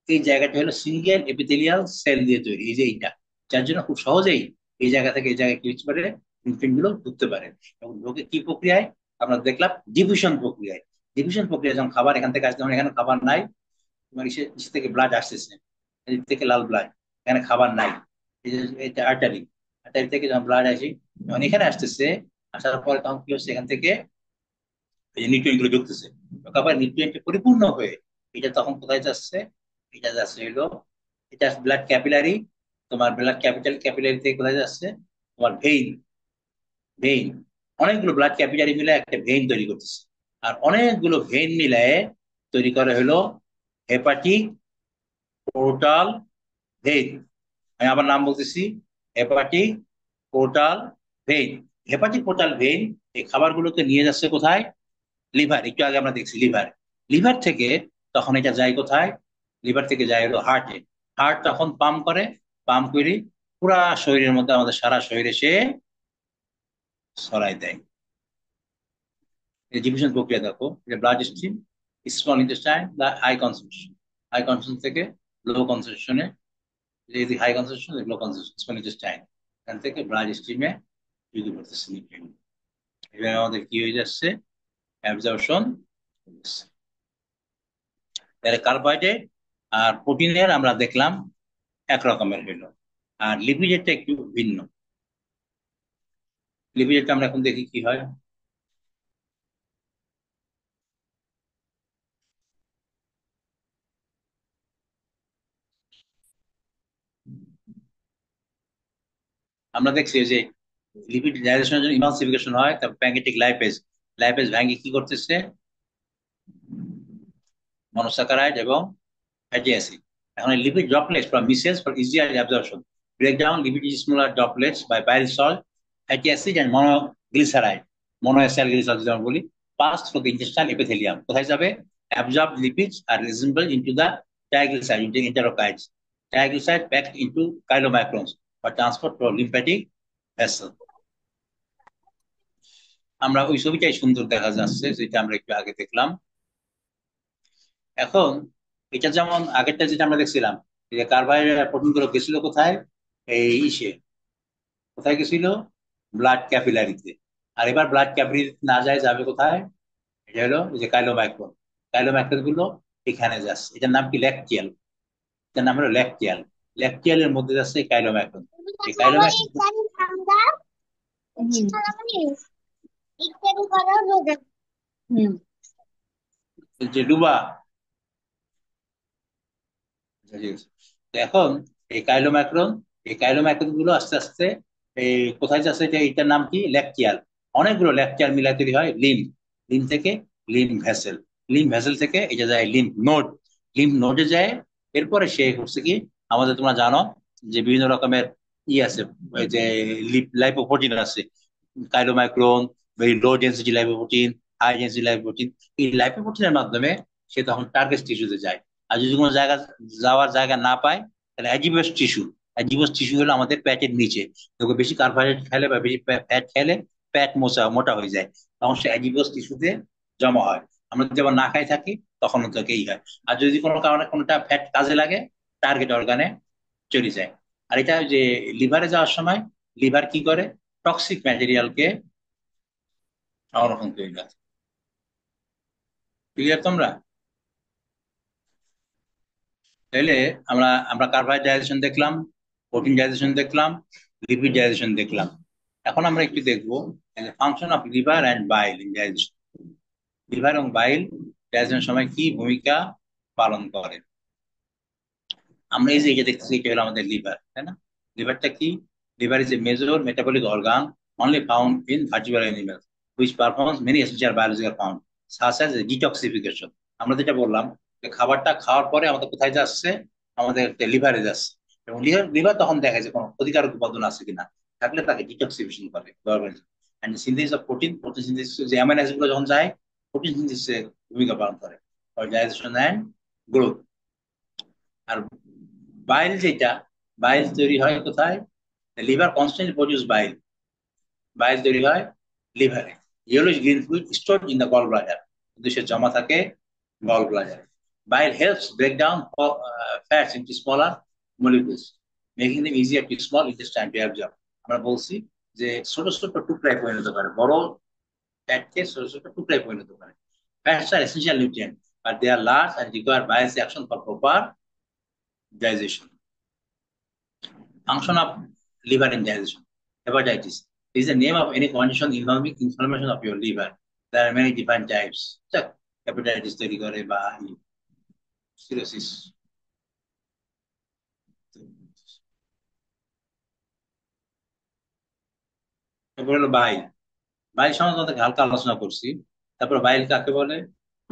এই জায়গাটা হলো সিঙ্গেল এপিথেলিয়াল সেল দিয়ে তৈরি, এই যে এইটা, যার জন্য খুব সহজেই এই জায়গা থেকে এই জায়গায় কি হতে পারে, নিউট্রিয়েন্ট গুলো ঢুকতে পারে। এবং ঢোকে কি প্রক্রিয়ায়? আমরা দেখলাম ডিফিউশন প্রক্রিয়ায়। ডিফিউশন প্রক্রিয়া যখন খাবার এখান থেকে আসছে, যেমন এখানে খাবার নাই, তোমার ইসে থেকে ব্লাড আসতেছে, এদিক থেকে লাল ব্লাড, এখানে খাবার নাই, এই যে এটা আর্টারি, আর্টারি থেকে যখন ব্লাড আসি, যখন এখানে আসতেছে, আসার পরে তখন কি হচ্ছে, এখান থেকে এই যে নিউট্রিয়েন্ট গুলো ঢুকতেছে, খাবার নিউট্রিয়েন্ট পরিপূর্ণ হয়ে এটা তখন কোথায় যাচ্ছে, এটা যাচ্ছে হলো, এটা ব্লাড ক্যাপিলারি, তোমার ব্লাড ক্যাপিলারি থেকে কোথায় যাচ্ছে, তোমার ভেইন, ভেইন, অনেকগুলো ব্লাড ক্যাপিলারি মিলে একটা ভেইন তৈরি করতেছে, আর অনেকগুলো ভেইন মিলায়ে তৈরি করে হলো হেপাটিক পোর্টাল ভেইন। আমি আবার নাম বলতেছি, hepatic portal vein. Hepatic portal vein এই খাবারগুলোকে নিয়ে যাচ্ছে কোথায়, লিভার, একটু আগে আমরা দেখছি লিভার, লিভার থেকে তখন এটা যায় কোথায়, লিভার থেকে যায় হলো হার্টে, হার্ট তখন পাম্প করে, পাম্প করে পুরা শরীরের মধ্যে, আমাদের সারা শরীরে সে ছড়াই দেয়। এই ডিভিশন প্রক্রিয়া দেখো, ব্লাড স্ট্রিম, স্মল ইন্টেস্টাইন বা হাই কনসেন্ট্রেশন, হাই কনসেন্ট্রেশন থেকে লো কনসেন্ট্রেশনে, যদি হাই কনসেন্ট্রেশন লো কনসেন্ট্রেশন স্মল ইন্টেস্টাইন, এখান থেকে ব্লাড স্ট্রিমে তৈরি করতেছে নিউট্রিয়েন্ট। এবার আমাদের কি হয়ে যাচ্ছে, অ্যাবজর্পশন। তাহলে কার্বোহাইড্রেট আর প্রোটিনের আমরা দেখলাম এক রকমের হইলো, আর লিপিডেরটা একটু ভিন্ন। লিপিডেরটা আমরা এখন দেখি কি হয়। আমরা দেখছি যে লিপিড ডাইজেশনের জন্য ইমালসিফিকেশন হয়, তারপর প্যানক্রিয়াটিক লাইপেজ, লাইপেজ ভেঙে কি করতেছে, মনোস্যাকারাইড এবং ফ্যাটি অ্যাসিড। এখন lipid droplets from micelles for easier absorption, break down lipid smaller droplets by bile salt, fatty acid and monoglyceride, monoacylglycerol যেমন বলি, pass through the intestinal epithelium, কোথায় যাবে, absorb lipids আর reassemble into the triglyceride into enterocytes, triglyceride packed into chylomicrons for transport to lymphatic vessel। আমরা ওই ছবিটাই সুন্দর দেখা যাচ্ছে যেটা আমরা একটু আগে দেখলাম। এখন এটা যেমন আগেরটা যেটা আমরা দেখছিলাম, যে কার্বোহাইড্রেট আর প্রোটিন গুলো গেছিল কোথায়, এই ইসে, কোথায় গেছিল, ব্লাড ক্যাপিলারিতে। আর এবার ব্লাড ক্যাপিলারি না যায়, যাবে কোথায়, এটা হলো এই যে কাইলোমাইক্রন, কাইলোমাইক্রন গুলো এখানে যাচ্ছে, এটার নাম কি, ল্যাকটিয়াল, এটার নাম হলো ল্যাকটিয়াল, ল্যাকটিয়ালের মধ্যে যাচ্ছে কাইলোমাইক্রন। এই কাইলোমাইক্রন যে ডুবা, তো এখন এই কাইলোম্যাক্রন, এই কাইলোম্যাক্রন গুলো আস্তে আস্তে এই কোথায় যাচ্ছে, এটা এটার নাম কি, ল্যাকটিয়াল, অনেকগুলো ল্যাকটিয়াল মিলাই তৈরি হয় লিম্ফ, লিম্ফ থেকে লিম্ফ ভেসেল, লিম্ফ ভেসেল থেকে এটা যায় লিম্ফ নোড, লিম্ফ নোডে যায়। এরপরে সে হচ্ছে কি, আমাদের তোমরা জানো যে বিভিন্ন রকমের ই আছে, ওই যে লাইপোপ্রোটিন আছে, chylomicron, very low density lipoprotein, high density lipoprotein, এই লাইপোপ্রোটিনের মাধ্যমে সে তখন টার্গেট টিস্যুতে যায়। আর যদি কোনো জায়গা যাওয়ার জায়গা না পায়, তাহলে অ্যাজিবাস টিস্যু, অ্যাজিবাস টিস্যু হলো আমাদের পেটের নিচে, তোকে বেশি কার্বোহাইড্রেট খেলে বা বেশি ফ্যাট খেলে পেট মোটা মোটা হয়ে যায়, তখন সে অ্যাজিবাস টিস্যুতে জমা হয়। আমরা যেমন না খাই থাকি তখন তোকে এই হয়। আর যদি কোনো কারণে কোনোটা ফ্যাট কাজে লাগে, টার্গেট অর্গানে চলে যায়। আর এটা যে লিভারে যাওয়ার সময়, লিভার কি করে, টক্সিক ম্যাটেরিয়ালকে সংরক্ষণ করে রাখে। ক্লিয়ার তোমরা? তাহলে আমরা আমরা কার্বোহাইড্রেট ডাইজেশন দেখলাম, প্রোটিন ডাইজেশন দেখলাম, লিপিড ডাইজেশন দেখলাম। এখন আমরা একটু দেখবো function of liver and bile in digestion, liver এবং বাইল ডাইজেশনের সময় কি ভূমিকা পালন করে। আমরা এই যে এটা দেখতেছি, এটা হলো আমাদের লিভার, তাই না? লিভারটা কি, liver is a major metabolic organ only found in vertebral animals which performs many essential biological function such as detoxification. আমরা যেটা বললাম, যে খাবারটা খাওয়ার পরে আমাদের কোথায় যাচ্ছে, আমাদের লিভারে যাচ্ছে, এবং লিভার লিভার তখন দেখে যে কোনো ক্ষতিকারক উপাদান আছে কিনা, থাকলে তাকে ডিটক্সিফিকেশন করে government. And synthesis of protein, protein synthesis, যে অ্যামাইনো অ্যাসিড গুলো যখন যায়, প্রোটিন সিনথেসিসে ভূমিকা পালন করে ফর ডাইজেশন এন্ড গ্রোথ। আর বাইল যেটা, বাইল তৈরি হয় কোথায়, liver constantly produce bile, bile তৈরি হয় লিভারে, yellowish green fluid stored in the gall bladder, কিন্তু সে জমা থাকে গল ব্লাডারে। Bile helps break down fats into smaller molecules, making them easier to small intestine two absorb. আমরা বলছি যে ছোট ছোট টুকরায় পরিণত করে, বড় ফ্যাটকে ছোট ছোট টুকরায় পরিণত করে। Fats are essential nutrient but they are large and require balanced action for proper digestion. Function of liver in digestion. Hepatitis is the name of any condition involving inflammation of your liver. There are many different types. Hepatitis তৈরি করে বা cirrhosis. তারপর হলো বাইল। বাইল সম্বন্ধে আমাদের হালকা আলোচনা করছি। তারপর বাইল কাকে বলে?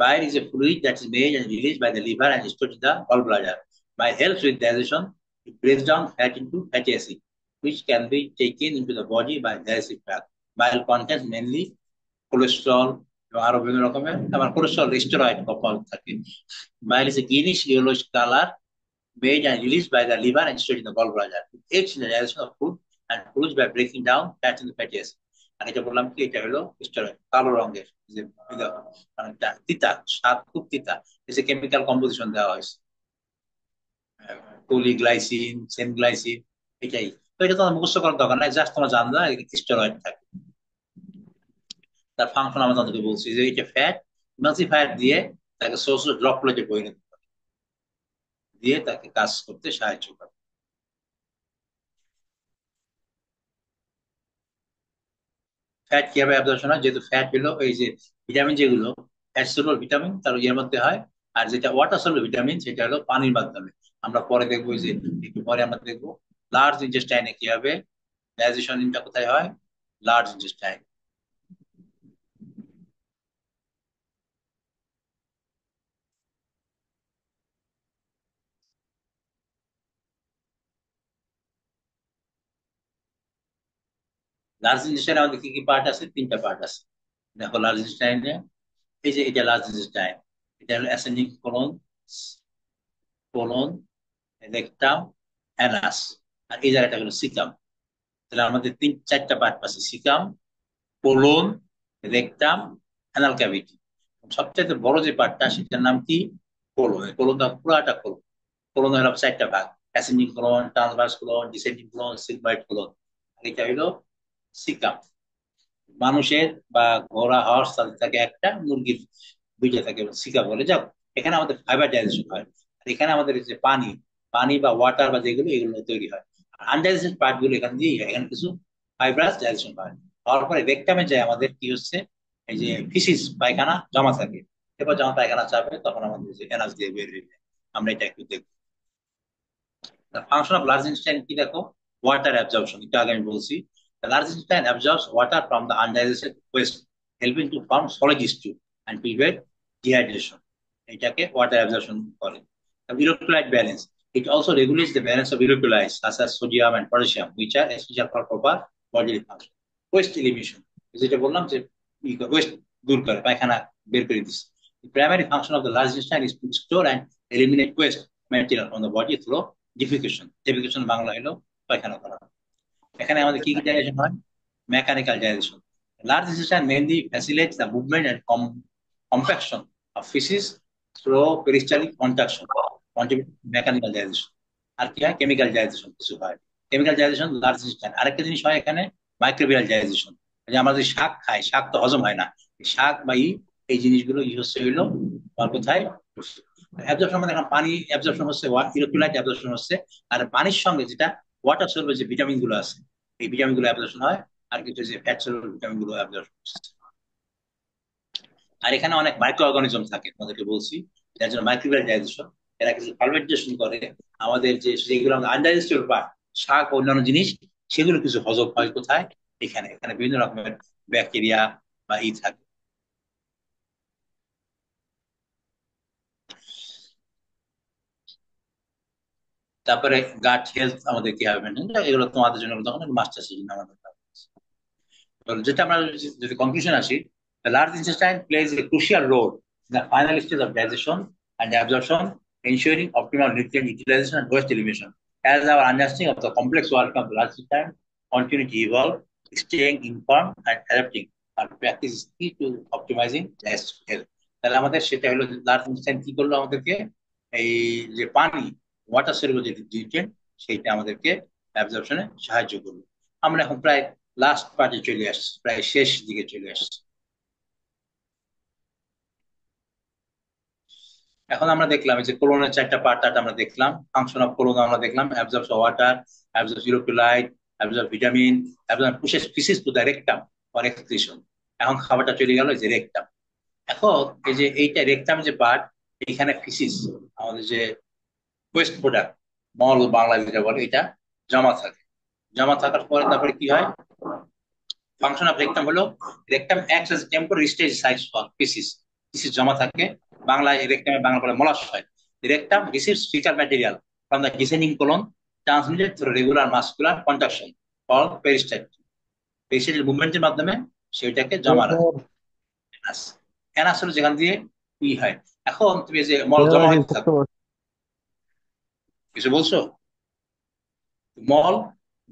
Bile is a fluid that is made and released by the liver and stored in the gallbladder. Bile helps with digestion. It breaks down fat into fatty acid, which can be taken into the body by digestive tract. Bile contains mainly cholesterol এবং আরো বিভিন্ন রকমের আবার cholesterol steroid compound থাকে। Bile is a greenish yellowish color made and released by the liver and stored in the gallbladder. It aids in the digestion of food and fluids by breaking down fat into fatty acid. আর এটা বললাম কি, এটা হলো steroid, কালো রঙের যে মানে তিতা, স্বাদ খুব তিতা। এসে কেমিক্যাল কম্পোজিশন দেওয়া হয়েছে, পলিগ্লাইসিন, সেনগ্লাইসিন, এটাই। তো এটা তোমার মুখস্থ করার দরকার নাই, জাস্ট তোমার জানলা স্টেরয়েড থাকে। তার ফাংশন আমরা তাদেরকে বলছি যে এটা ফ্যাট ইমালসিফায়ার দিয়ে তাকে ছোট ছোট ড্রপলেটে পরিণত করে, দিয়ে তাকে কাজ করতে সাহায্য করে। ফ্যাট কিভাবে অ্যাবজর্পশন হয়? যেহেতু ফ্যাট হলো এই যে ভিটামিন, যেগুলো ফ্যাট সলুবল ভিটামিন তার ইয়ের মধ্যে হয়, আর যেটা ওয়াটার সলুবল ভিটামিন সেটা হলো পানির মাধ্যমে। আমরা পরে দেখবো যে একটু পরে আমরা দেখবো লার্জ ইন্টেস্টাইনে কিভাবে ডাইজেশনটা কোথায় হয়, লার্জ ইন্টেস্টাইন। লার্জ ইন্টেস্টাইনে আমাদের কি কি পার্ট আছে? তিনটা পার্ট আছে। দেখো লার্জ ইন্টেস্টাইনে, এই যে এটা লার্জ ইন্টেস্টাইন, এটা হলো ascending colon, colon, rectum, anus, আর এই জায়গাটা হলো সিকাম। তাহলে আমাদের তিন চারটা পার্ট আছে: caecum, colon, rectum, anal cavity. সবচেয়ে বড় যে পার্টটা সেটার নাম কি? কোলন। কোলনটা পুরাটা কোলন। কোলন হলো চারটা ভাগ: ascending colon, transverse colon, descending colon, sigmoid colon. এটা হলো সিকাম। মানুষের বা ঘোড়া, হর্স তাদের থাকে একটা, মুরগির দুইটা থাকে, সিকা বলে। যাও, এখানে আমাদের ফাইবার ডাইজেশন হয়। আর এখানে আমাদের যে পানি, পানি বা ওয়াটার বা যেগুলো, এগুলো তৈরি হয়। আনডাইজেস্টেড পার্ট গুলো এখানে দিয়ে, এখানে কিছু ফাইব্রাস ডাইজেশন হয়। হওয়ার পরে রেকটামে যায় আমাদের কি হচ্ছে, এই যে ফিসিস পায়খানা জমা থাকে। এরপর যখন পায়খানা চাপে তখন আমাদের যে এনার্জি দিয়ে বের হয়ে যায়। আমরা এটা একটু দেখবো। ফাংশন অফ লার্জ ইন্টেস্টাইন কি দেখো? ওয়াটার অ্যাবজর্পশন, একটু আগে আমি বলছি। The large intestine absorbs water from the undigested waste, helping to form solid stew and prevent dehydration. এটাকে ওয়াটার অ্যাবজর্পশন করে। Electrolyte balance, it also regulates the balance of electrolytes such as sodium and potassium, which are essential for proper bodily function. Waste elimination, যেটা বললাম যে West দূর করে, পায়খানা বের করে দিচ্ছে। The primary function of the large intestine is to store and eliminate waste material from the body through defecation. Defecation Bangla হলো পায়খানা করা। এখানে আমাদের কি কি ডাইজেশন হয়? Mechanical digestion. Large intestine mainly facilitates the movement and compaction of faeces through peristaltic contraction, contribute mechanical digestion. আর কি হয়? কেমিক্যাল ডাইজেশন কিছু হয়। Chemical digestion large intestine. আরেকটা জিনিস হয় এখানে, মাইক্রোবিয়াল ডাইজেশন। যে আমরা যে শাক খাই, শাক তো হজম হয় না, শাক বা এই জিনিসগুলো হচ্ছে হইলো আর কোথায় অ্যাবজর্পশন, মানে এখন পানি অ্যাবজর্পশন হচ্ছে, ইলেক্ট্রোলাইট অ্যাবজর্পশন হচ্ছে। আর পানির সঙ্গে যেটা ওয়াটার সলুবল যে ভিটামিন গুলো আছে, এই ভিটামিন গুলো অ্যাবজর্পশন হয়। আর কিছু যে ফ্যাট সলুবল ভিটামিন গুলো অ্যাবজর্পশন হচ্ছে। আর এখানে অনেক মাইক্রো অর্গানিজম থাকে, তোমাদেরকে বলছি, যার জন্য মাইক্রোবিয়াল ডাইজেশন। এরা কিছু ফার্মেন্টেশন করে আমাদের যে যেগুলো আমাদের আনডাইজেস্টেবল পার্ট, শাক অন্যান্য জিনিস, সেগুলো কিছু হজম হয় কোথায়? এখানে। এখানে বিভিন্ন রকমের ব্যাকটেরিয়া বা থাকে। তারপরে গাট হেলথ আমাদের কি হবে মেনটেন, এগুলো তোমাদের জন্য তখন মাস্টার্স জন্য আমাদের যেটা আমরা যদি কনক্লুশন আসি, the large intestine plays a crucial role in the final stage of digestion and absorption, ensuring optimal nutrient utilization and waste elimination. As our understanding of the complex working of the large intestine continue to evolve, staying informed and adapting our practice is key to optimizing digestive health. তাহলে আমাদের সেটা হলো large intestine কি করলো আমাদেরকে, এই যে পানি, ওয়াটার সলুবল যে নিউট্রিয়েন্ট, সেইটা আমাদেরকে অ্যাবজর্পশনে সাহায্য করলো। আমরা এখন প্রায় লাস্ট পার্টে চলে আসছি, প্রায় শেষ দিকে চলে আসছি। এখন আমরা দেখলাম এই যে কোলনের চারটা পার্ট আমরা দেখলাম, ফাংশন অফ কোলন আমরা দেখলাম, absorbs water, absorbs electrolyte, absorb vitamin, absorb pushes faeces to the rectum for excretion. এখন খাবারটা চলে গেল এই যে রেকটাম। এখন এই যে এইটা রেকটাম যে পার্ট, এখানে ফিসিস, আমাদের যে ওয়েস্ট প্রোডাক্ট, মল বাংলা যেটা বলে, এটা জমা থাকে। জমা থাকার পরে তারপরে কি হয়, ফাংশন অফ রেকটাম হলো rectum acts as temporary storage site for faeces. Faeces জমা থাকে, বাংলায় রেকটামে বাংলা বলে মলাশয়। Rectum receives faecal material from the descending colon transmitted through regular muscular contraction for peristalsis. Peristaltic মুভমেন্টের মাধ্যমে সেটাকে জমা রাখে অ্যানাস। অ্যানাস হলো যেখান দিয়ে ই হয়। এখন তুমি এই যে মল জমা হইতে থাকো, কিছু বলছো, মল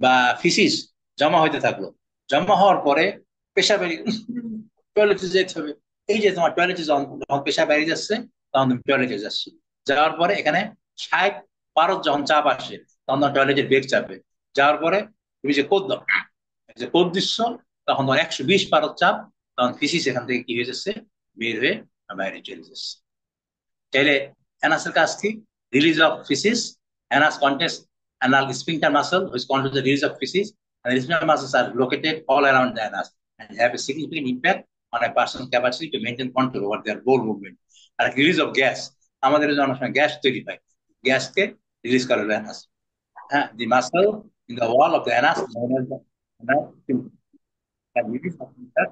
বা ফিসিস জমা হইতে থাকলো। জমা হওয়ার পরে পেশাবেরি, টয়লেটে যেতে হবে। এই যে তোমার টয়লেটে যখন যখন পেশাব বেরিয়ে যাচ্ছে, তখন তুমি টয়লেটে যাচ্ছ। যাওয়ার পরে এখানে 60 পারদ যখন চাপ আসে, তখন তোমার টয়লেটের বেগ চাপে। যাওয়ার পরে তুমি যে কোদ দাও, এই যে কোদ দিচ্ছ, তখন তোমার 120 পারদ চাপ, তখন ফিসিস এখান থেকে কি হয়ে যাচ্ছে, বের হয়ে বাইরে চলে যাচ্ছে। তাহলে অ্যানাসের কাজ কি, release of faeces. Anus contains anal sphincter muscle which controls the release of feces, and the sphincter muscles are located all around the anus and have a significant impact on a person's capacity to maintain control over their bowel movement. আর release of gas, আমাদের যে অনেক সময় gas তৈরি হয়, গ্যাসকে release করে অ্যানাস। হ্যাঁ, the muscle in the wall of the anus known as the anal sphincter can release of that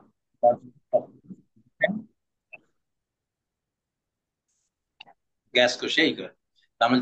গ্যাসকে সেই করে। তার মানে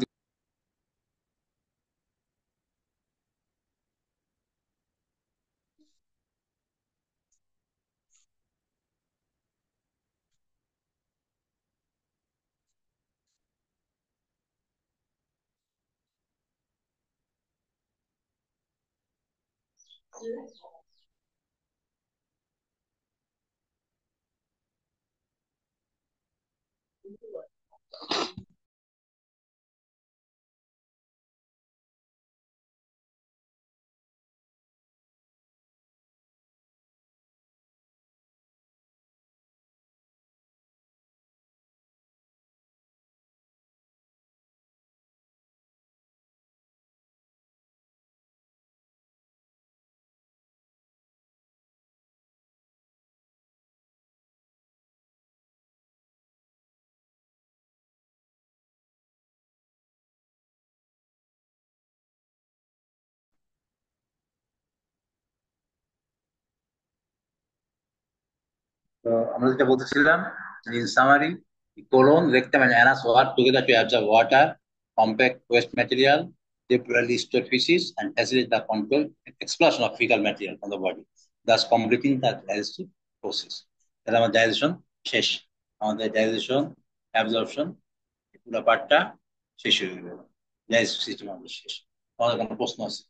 তো আমরা যেটা বলতেছিলাম, in summary, colon, rectum, and anus work together to absorb water, compact waste material, temporarily stored feces, and facilitate the controlled expulsion of fecal material from the body, thus completing the digestive process. তাহলে আমার digestion শেষ, আমাদের digestion, absorption, পুরো পার্টটা শেষ হয়ে গেল, digestive system আমাদের শেষ। আমাদের কোনো প্রশ্ন আছে?